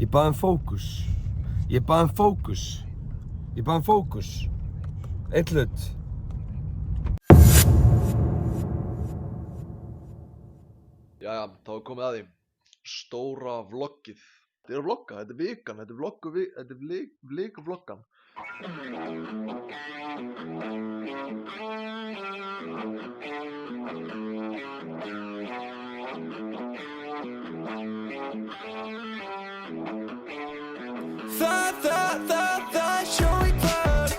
Ég bað um fókus. Ég bað um fókus. Ég bað um fókus. Einn hlut. Jæja, þá er komið að því. Stóra vloggið. Þetta er að vlogga, þetta er vikan, þetta er vloggan. Það er sjó í kvöld,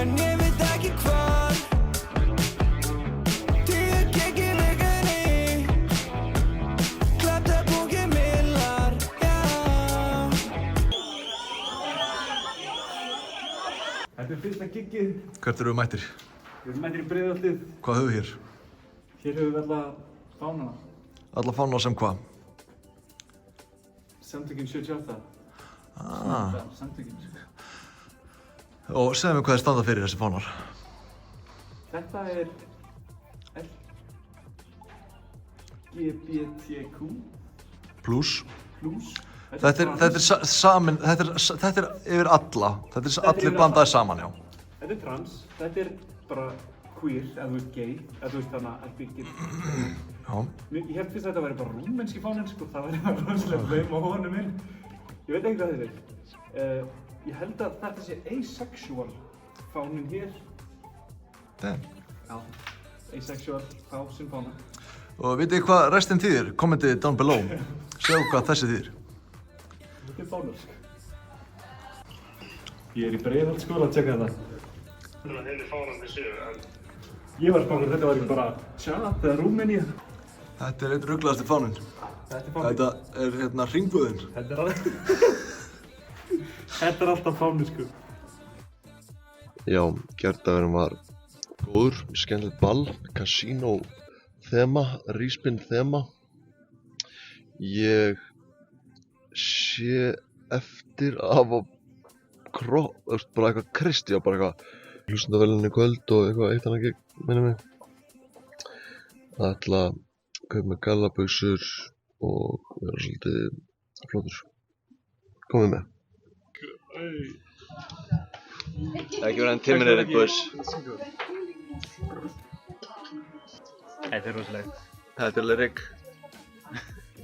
en ég veit ekki hvar. 10 gig í vikunni, klappt að búki millar, já. Þetta er fyrsta giggið. Hvert eru við mættir? Við erum mættir í Breiðholtið. Hvað höfum við hér? Hér höfum við alla fánana. Alla fána sem hvað? Samtökin 78. Samtökin. Og segðu mér hvað er standað fyrir þessi fánar. Þetta er LGBTQ+. Plus. Þetta er samin, þetta er yfir alla. Þetta er allir blandaði saman, já. Þetta er trans. Þetta er bara queer, eða þú veist gay, eða þú veist þannig að ekki Já. Ég held fyrst að þetta væri bara rúmenski fáninn, sko. Það væri bara rosalega laum á honum minn. Ég veit ekki hvað þetta er. Ég held að þetta sé asexual fáninn hér. Damn. Já. Asexual sin fána. Og vitið þið hvað restin þýðir? Kommentið down below. Sjá hvað þessi þýðir. Þetta er fánarsk. Ég er í Breiðholtsskóla að tjekka þetta. Þannig að henni fánandi séu, en... Ég var spáður þetta var ekki bara Tchad eða Rúmenía. Þetta er einn rugglegasti fáninn. Þetta er fáninn. Þetta er hérna hringvöðin. Þetta er alltaf fáninn, sko. Já, gærdagurinn var góður, skemmtilegt ball, kasínó þema, ríspinn þema. Ég sé eftir að hafa bara eitthvað kristi og bara eitthvað hlustendavélinni í kvöld og eitthvað eitt annað gig, minnir mig. Það ætla að kaupa með gallabuxur og vera svolítið flottur. Komið með. Ekki verið intimidated, boys. Þetta er rosalegt. Þetta er alveg rigg.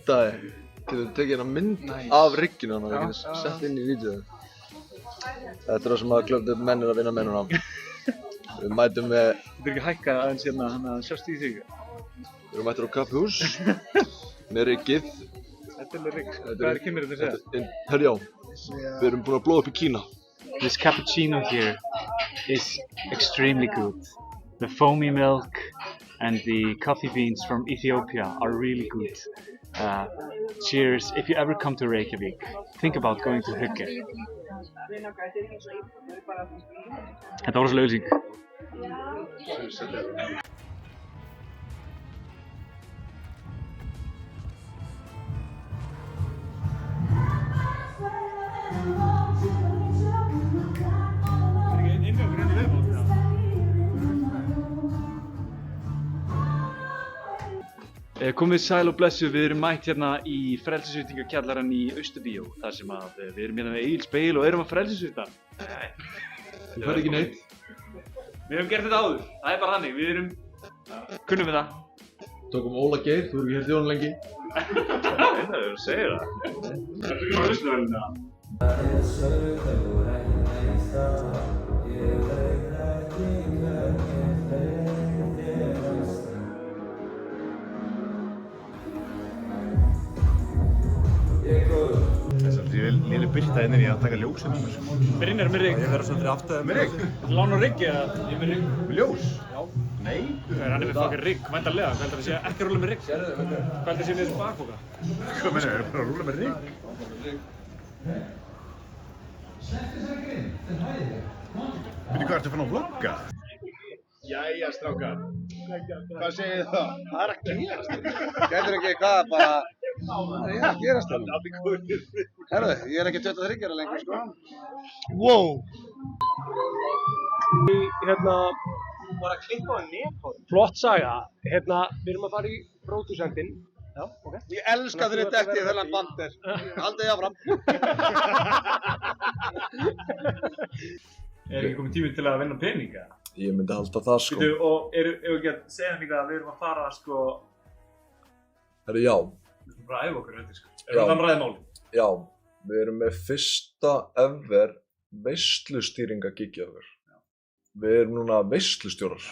Dagi, getur þú tekið hérna mynd af rigginu hann og við getum sett inn í vídeoðu. Þetta er það sem að klöfðu upp menn er að vinna mennuna. Við mætum með... Þú ekki hækkað aðeins hérna, hann að sjást í þig. Við erum mættir á kaffihús með riggið. Þetta er rigg. Hvað kemur þetta að segja? Herjá, við erum búin að blóða upp í Kína. This cappuccino here is extremely good. The foamy milk and the coffee beans from Ethiopia are really good. Cheers. If you ever come to Reykjavik, think about going to Hugge. Þetta var rosalega auðlýsing. Komið sæl og blessu, við erum mætt hérna í frelsisveitingakjallarann í Austurbíó þar sem að við erum hérna með Egil Speil og erum að frelsisveita. Nei, Þú færð ekki neitt. við höfum gert þetta áður, það er bara þannig, við erum, kunnum við það. Tókum Óla Geir, þú eru ekki hér þjóðan lengi. Það er að segja það. Þetta er ekki að hlusta vel það. Ég vil léli byrta hérna í að taka ljósið með mér. Brynjar með rigg. Ég verður svolítið aftur með rigg. Lán og rigg eða ég með rigg. Með ljós? Já. Nei. Hann er með fucking rigg, væntanlega. Hvað heldur það sé ekki að rúlla með rigg? Hvað heldur það sé með þessu bakboka? Hvað meina, er bara að rúlla með rigg? Veitu hvað ertu að fann að vlogga? Jæja, strákar. Hvað segir þið það? Það er að gerast. Gætur ekki hvað bara... Það er að gerast það. Herðu, ég er ekki 23 ára lengur, sko. Wow. Hérna, var að klippa á nefn. Flott saga. Hérna, við erum að fara í pródúsentinn Já, ok. Ég elska þeirri detti þennan bandir. Haldið ég áfram. Ekki komið tími til að vinna peninga? Ég myndi halda það sko. Býtu, og ef ekki að segja líka að við erum að fara sko... Herru, já. Við erum bara að æfa okkur þetta sko. Erum við þannig ræðið máli? Já, við erum með fyrsta ever veislustýringagigið okkar. Við erum núna veislustjórar.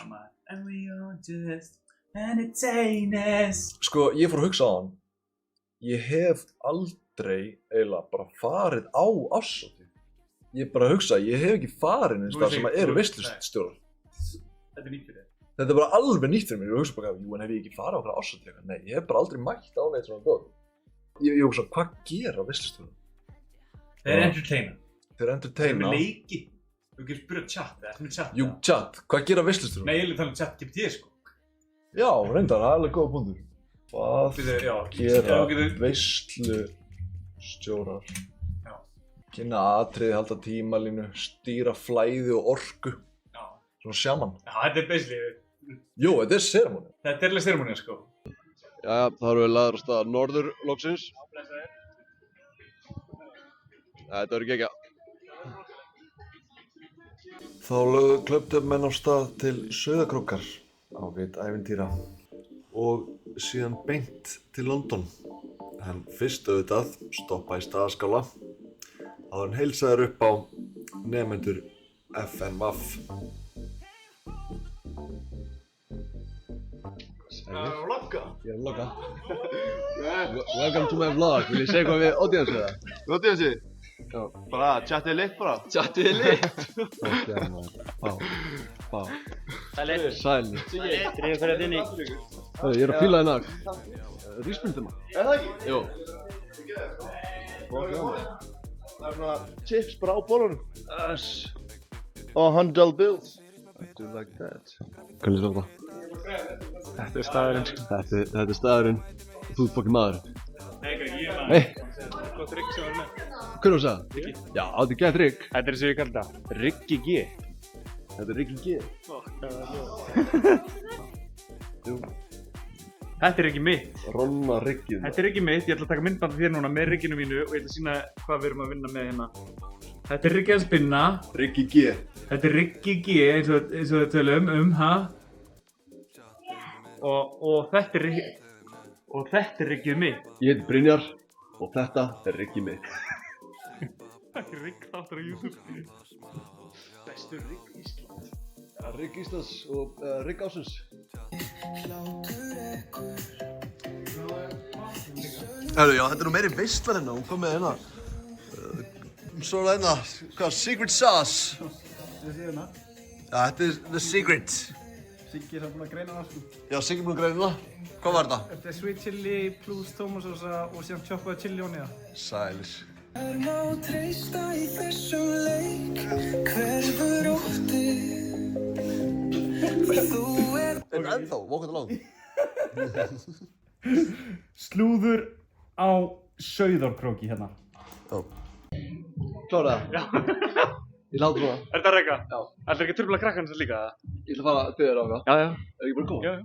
And we are just entertainers. Sko, ég fór að hugsa á hann. Ég hef aldrei eiginlega bara farið á árshátíð. Ég bara hugsa, ég hef ekki farið eins þar sem eru veislustjórar. Þetta er nýtt fyrir þér. Þetta er bara alveg nýtt fyrir mér. Ég hugsa bara, jú, en hef ég ekki farið á okkur árshátíð? Nei, ég hef bara aldrei mætt á neitt svona góð. Ég hugsa, hvað gera veislustjórar? Þeir entertaina. Þeir entertaina. Þeir eru með leiki. Þú getur spyrjað chat, eða ertu með chat? Jú, chat. Hvað gera veislustjórar? Nei, ég vil tala um chat GPT sko. Já, reyndar, það er alveg góða punktur. Hvað gera veislustjórar? Kynna atriði, halda tímalínu, stýra flæði og orku. Já. Svona sjaman. Já, þetta er basically... Jú, þetta er seremóni. Þetta er alveg seremóni sko. Jæja, þá erum við lagður á stað norður loksins. Þetta verður geggjað. Þá lögðu klöptöfmenn á stað til Sauðárkrókar á vit ævintýra og síðan beint til London. En fyrst auðvitað stoppa í Staðaskála áður en heilsaður upp á nemendur FNVAF. Ég er að vlogga. Welcome to my vlog. Vil ég segja hvað við audience eða? Audience? Já. Bara chattið litt bara. Chattið litt. Bá. Sæl. Drífum fyrir þetta inn í. Ég er að fíla hérna rísmyndina. Er það ekki? Jú. Það er svona chips bara á bólunum. Og $100 bills. I do like that. Hvernig er þetta? Þetta er staðurinn sko. Þetta er staðurinn. Þú ert fokkinn maður. Nei, ekki, ég er maður. Nei. Gott rygg sem var með. Hvernig var það? Ryggi. Já, þetta er gett rygg. Þetta er eins og ég kalli þetta. Ryggi G. Þetta er Ryggi G. Jú. Þetta er ekki mitt. Ronna ryggið. Þetta er ekki mitt. Ég ætla að taka myndband af þér núna með rygginu mínu og ég ætla að sýna hvað við erum að vinna með hérna. Þetta er ryggið að spinna. Ryggi G. Þetta er Ryggi G eins og við tölum ha? Og þetta er ryggið mitt. Ég heiti Brynjar og þetta er ryggið mitt. Ekki rygg þáttur á YouTube. Bestur rygg Íslands. Rygg Íslands og rygg ásins. Herru, já, þetta er nú meiri veistla hérna, hún kom með hérna svona hérna, hvað, secret sauce. Þetta sé hérna. Já, þetta er the secret. Siggi er búinn að greina það sko. Já, Siggi búinn að greina það. Hvað var þetta? Þetta er sweet chili plus tómatsósa og síðan choppaði chili onni það. Sælis. Er má treysta í þessum leik, hverfur óttinn. For þú En ennþá, walk it along. Slúður á Sauðárkróki hérna. Já. Klára það? Já. Ég láta það. Er þetta reyka? Já. Ætlar ekki að trufla krakkarnir þess líka? Ég ætla að fara til þér á það. Já, já. Er ekki bara að koma? Já, já.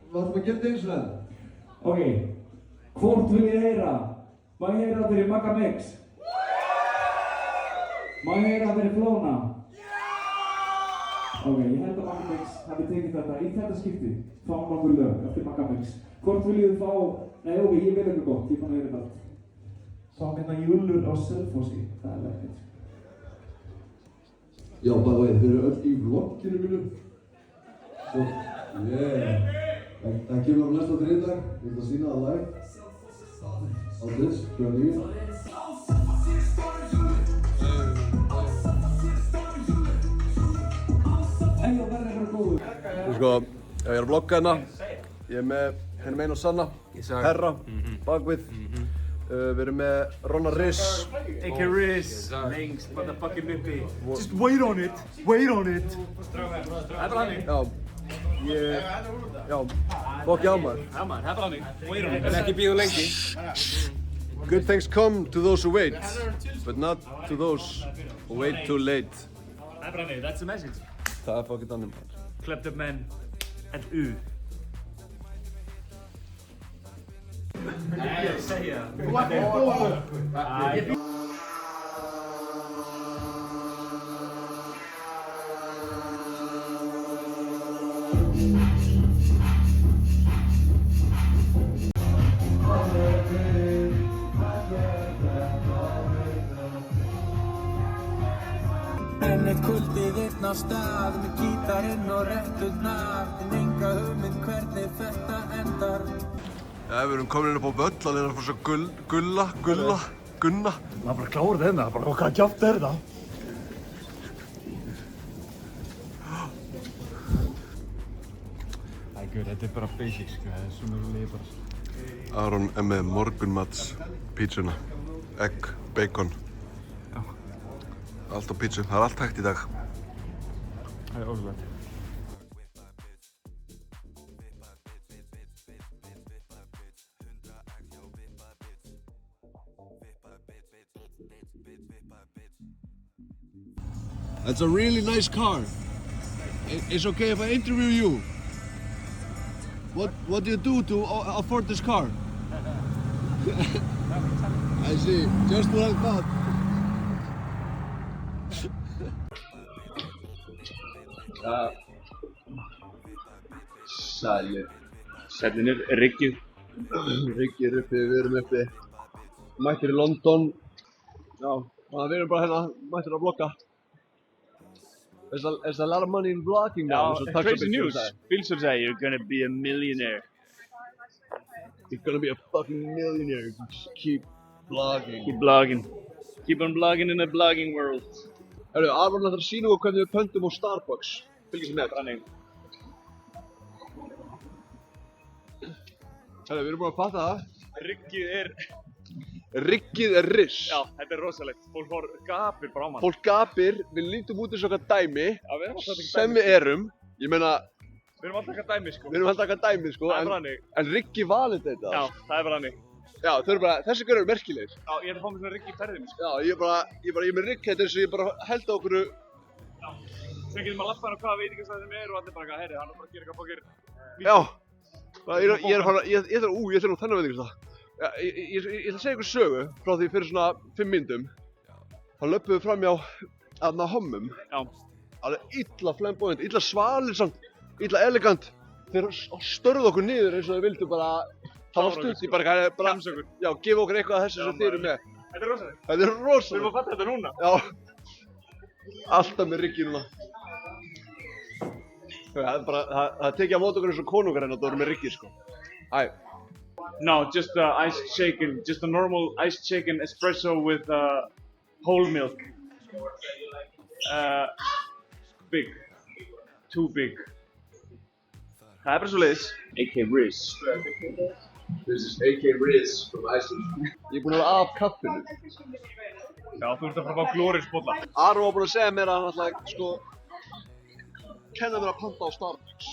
Hvað erum að gera þetta eins og það? Ok, hvort vil ég heyra? Má ég heyra fyrir Magga Mix? Má ég heyra fyrir Flóna? Ok, ég held að Magga Mix hafi tekið þetta í þetta skipti. Fáum nokkur lög eftir Magga Mix. Hvort viljið þið fá... Nei, ok, ég vil eitthvað gott, ég fann að heyra þetta. Fáum hérna Júllur á Selfossi. Það er lekkert. Já, bara þeir eru öll í vlogginu mínu. Svo, það kemur á næsta þriðdag. Ég ætla að sýna það live. Aldris, hvernig ég? En það verður eitthvað góður. Sko, Já, ég er að vlogga hérna. Ég er með henni eina og sanna, Herra, bakvið. Við erum með Ronna Riz. AK Riz. Längst motherfucking uppi. Just wait on it. Wait on it. Það er bara hannig. Já, fokk já maður. Já maður, það er bara hannig. Wait on it. En ekki bíða lengi. Good things come to those who wait, but not to those who wait too late. Það er bara hannig. That's the message. Það er fokkið annir maður. Klept upp menn. En U. Ég segja. En eitt kvöldið einn á stað með gítarinn og retturnar en enga hugmynd hvernig þetta endar. Já, við erum komin inn upp á völl að leira að fá svo Gunna. Það er bara klárið hérna, bara hvað kjátt er það? Það er guð, þetta er bara basic sko, það er svona líka bara. Aron er með morgunmats pítsuna, egg, bacon. Allt á pítsu, það er allt hægt í dag. Það er ótrúlegt. That's a really nice car. It's okay if I interview you. What do you do to afford this car? I see, just what I thought. Sælir. Sælinir, Riggið. Riggi er uppi, við erum uppi. Mættir í London. Já, við erum bara hérna, mættir að vlogga. There's a lot of money in vlogging now. So Crazy news. Bilsur sagði, you're gonna be a millionaire. You're gonna be a fucking millionaire. Just keep vlogging. Keep blogging. Keep on blogging in the blogging world. Herru, Aron ætlar að sýna okkur hvernig við pöntum á Starbucks. Fylgist með. Þannig. Herru, við erum búin að fatta það. Riggið er... Riggið er Riz. Já, þetta er rosalegt. Fólk gapir bara á mann. Fólk gapir, við lítum út eins og okkar dæmi. Já, við erum alltaf að taka Sem dæmi. við erum. Ég meina, Við erum alltaf að taka dæmi, sko. við erum alltaf að taka dæmi, sko. Það er bara hannig. En Riggi valið þetta. Já, það er bara hannig. Já, þau eru bara, þessi görur eru merkilegir. Já, ég er að fá mig svona rigg í ferðinni, sko. Já, ég er með Rigg hérna eins og ég bara held á okkur. Sem getur maður lappað á hvaða veitingastæði sem er og allir bara, herri, hann er bara að gera eitthvað fokkir. Já, ég þarf nú þennan veitingastað. Ég ætla að segja ykkur sögu frá því fyrir svona 5 mínútum. Þá löpum við fram hjá aðna hommum. Já. Alveg illa flamboyant, illa svalir samt, illa elegant. Þeir störðu okkur niður eins og þeir vildu bara hafa stutt í bara Framsökur. já, gefa okkur eitthvað af þessu sem þeir eru með. Þetta er rosalegt. Þetta er Við erum rosalega. að fatta þetta núna. Já, alltaf með Riggi núna. Það tekið á mót okkur eins og konungar en það voru með Riggi, sko. Æ. No, just iced shaken, just a normal iced shaken espresso with whole milk. Big, too big. Það er bara svo leiðis. AK Riz. This is AK Riz from Iceland. Ég er búinn að vera af kaffinu. Já, þú ert að fara að fá glórisbolla. Aron var búinn að segja mér að hann ætlaði, sko, kenna mér að panta á Starbucks.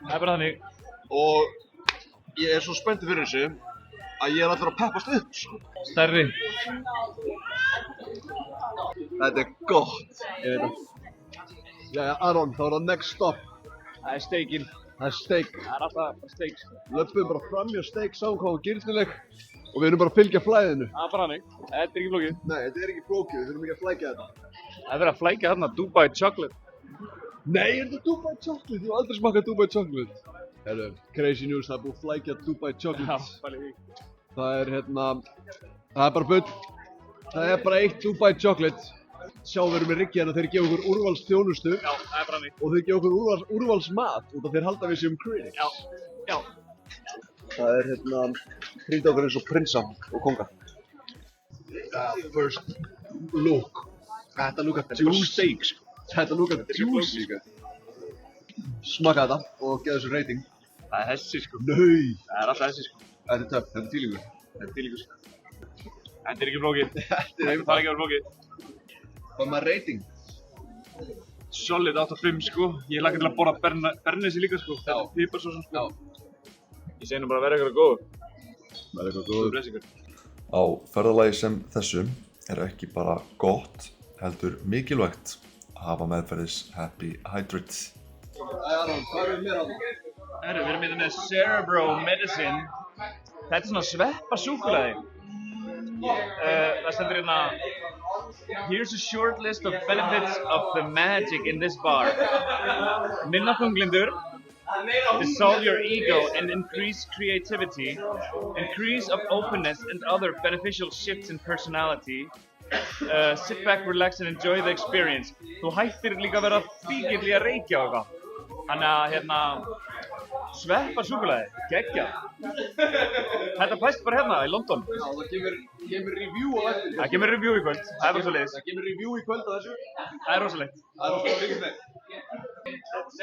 Það er bara þannig. Og ég er svo spenntur fyrir þessu að ég er alltaf að peppast upp, sko. Stærri. Þetta er gott. Ég veit það. Jæja, Aron, þá er það next stop. Það er steikinn. Það er steik. Það er alltaf steik. Löpum bara fram hjá steik, sáum hvað var gyrnileg og við erum bara að fylgja flæðinu. Það er bara þannig. Þetta er ekki flókið. Nei, þetta er ekki flókið, við þurfum ekki að flækja þetta. Það er verið að flækja þarna Dubai Chocolate. Nei, er þetta Dubai Chocolate? Ég hef aldrei smakað Dubai Chocolate. Herru, crazy news, það er búið að flækja Dubai Chocolate. Já, pælið því. Það er það er bara bull. Það er bara eitt Dubai Chocolate. Sjáum við erum með Riggi hérna, þeir gefa okkur úrvalsþjónustu. Já, það er bara þannig. Og þeir gefa okkur úrvalsmat út af þeir halda við séum critics. Já, já. Það er krýta okkur eins og prinsa og konga. First look. Þetta lúkar juicy. Þetta lúkar juicy. smakka þetta og gefa þessu rating. Það er hessi sko. Nei! Það er alltaf hessi sko. Þetta er töff, þetta er tílingur. Þetta er tílingur sko. Þetta er ekki flókið. Þetta er Það er ekki að vera flókið. Hvað er maður rating? Solid 8/5 sko. Ég hlakka til að borða bernesi líka sko. Já. Piparsósan sko. Já. Ég segi nú bara að vera eitthvað góð. Verður eitthvað Góð blessingur. Á ferðalagi sem þessu er ekki bara gott, heldur mikilvægt að hafa meðferðis Happy Hydrate. Aron, hvað er mér að? Herru, við erum hérna með Cerebro Medicine. Þetta er svona sveppasúkkulaði. Það stendur hérna Here's a short list of benefits of the magic in this bar. Minna þunglindur, dissolve your ego and increase creativity, increase of openness and other beneficial shifts in personality. Sit back, relax and enjoy the experience. Þú hættir líka að vera fíkill í að reykja og eitthvað. Þannig að hérna sveppasúkkulaði, geggjað. Þetta fæst bara hérna í London. Já, það kemur review á eftir. Það kemur review í kvöld, það er bara svoleiðis. Það kemur review í kvöld á þessu. Það er rosalegt. Það er rosalegt, fylgjast með.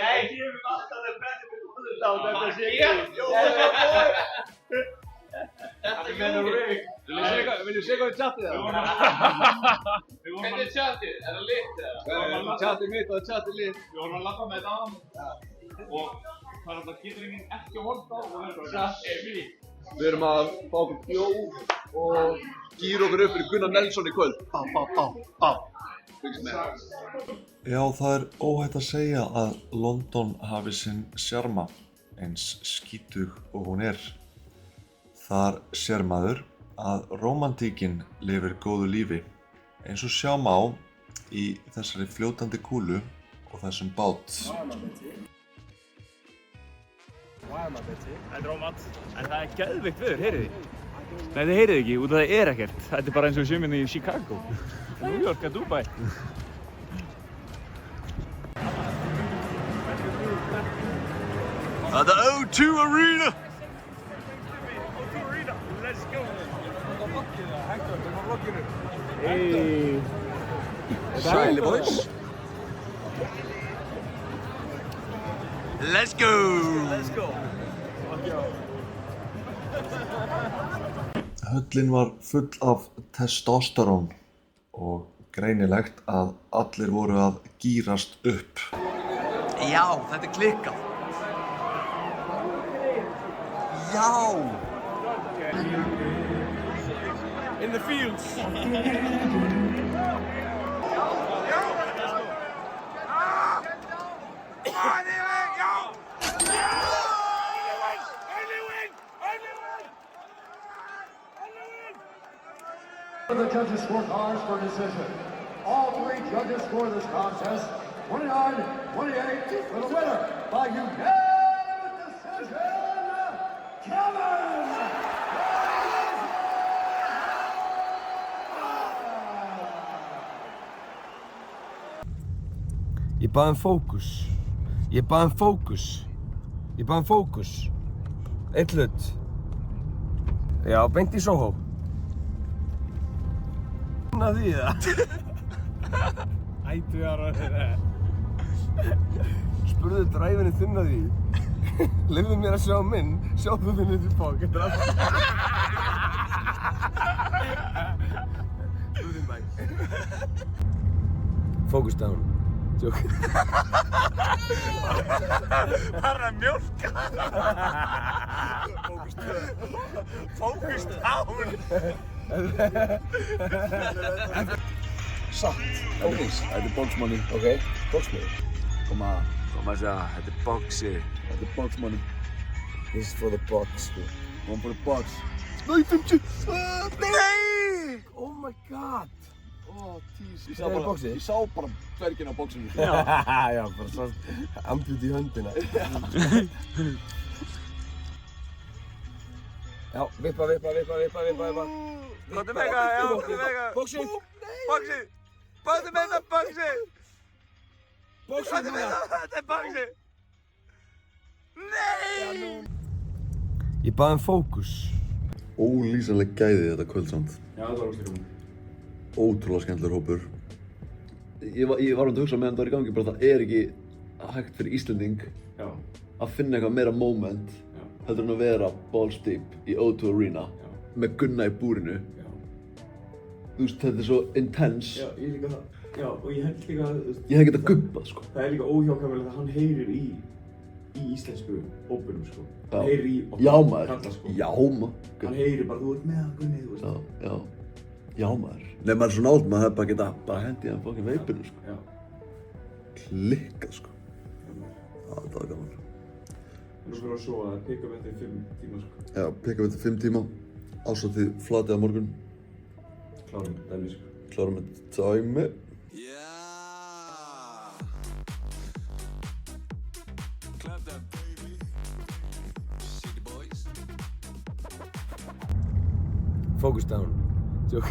Nei, gefum alltaf það besti fyrir kvölda og þetta sé ekki. Viljum segja hvað í chatið það? Hvernig er chatið? Er það lit eða? Chatið mitt og chatið lit. Við vorum að lappa með þetta áðan og það er alltaf getur enginn ekki að horfa á og það er bara frí. Við erum að fá okkur bjór og gýra okkur upp fyrir Gunnar Nelson í kvöld. Bá. Fylgjast með. Já, það er óhætt að segja að London hafi sinn sjarma, eins skítug og hún er. Þar sér maður að rómantíkin lifir góðu lífi, eins og sjá má í þessari fljótandi kúlu og þessum bát. Þetta er rómant, en það er geðveikt veður, heyrið þið? Nei, þið heyrið ekki, út af það er ekkert. Þetta er bara eins og við séum hérna í Chicago, New York eða Dubai. At the O2 Arena! Let's go! Hey! Sæli boys! Let's go! Let's go! Höllin var full af testosterón og greinilegt að allir voru að gírast upp. Já, þetta er klikkað. Já! In the fields! The judges score cards for decision. All three judges score this contest 29-28 for the winner by unanimous decision, Kevin! Ég bað um fókus. Ég bað um fókus. Ég bað um fókus. Einn hlut. Já, beint í Soho. Finna því það. Ættu þar að vera. Spurðu dræfinni þinna því. Leyfðu mér að sjá minn. Sjáðu þinn upp í bók. Spurðu mig. Focus down. Jók. Það er að mjólka! Focus down! Satt. Focus. Þetta er boxmoney. Ok. Boxmoney. Koma að segja, þetta er boxi. Þetta er boxmoney. This is for the box, sko. One for the box. Nei, 50! Nei! Oh my god! Ó, tís. Ég sá bara dverginn á boxinu. Já, bara svo ambjút í höndina. Já, vippa. Kottu með það, já, kottu með það. Boxi! Kottu með það, boxi! Kottu með það, þetta er boxi! Nei! Ég bað um fókus. Ólýsanleg gæði þetta kvöldsamt. Já, það var óslega gaman. Ótrúlega skemmtilegur hópur. Ég var að hugsa meðan það var í gangi, bara það er ekki hægt fyrir Íslending að finna eitthvað meira moment heldur en að vera balls deep í O2 Arena með Gunna í búrinu. Þú veist, þetta er svo intense. Já, ég líka það. Já, og ég held líka að... Ég hef getað gubbað, sko. Það er líka óhjákvæmilegt að hann heyrir í íslensku óperum, sko. Hann heyrir í Já, maður. kalla, sko. Já, maður. Hann heyrir bara, þú ert með hann, Gunni, þú veist. Já, maður. Nei, maður er svo nált, maður hefði bara getað hendið hann fokkin veipinu, sko. Já. Klikkað, sko. Já, þetta var gaman. Nú fyrir að sofa, það er pick-up eftir 5 tíma, sko. Já, pick-up eftir 5 tíma. Ásátið flatið á morgun. Klárum dæmi, sko. Klárum með dæmi. Focus down. Joke.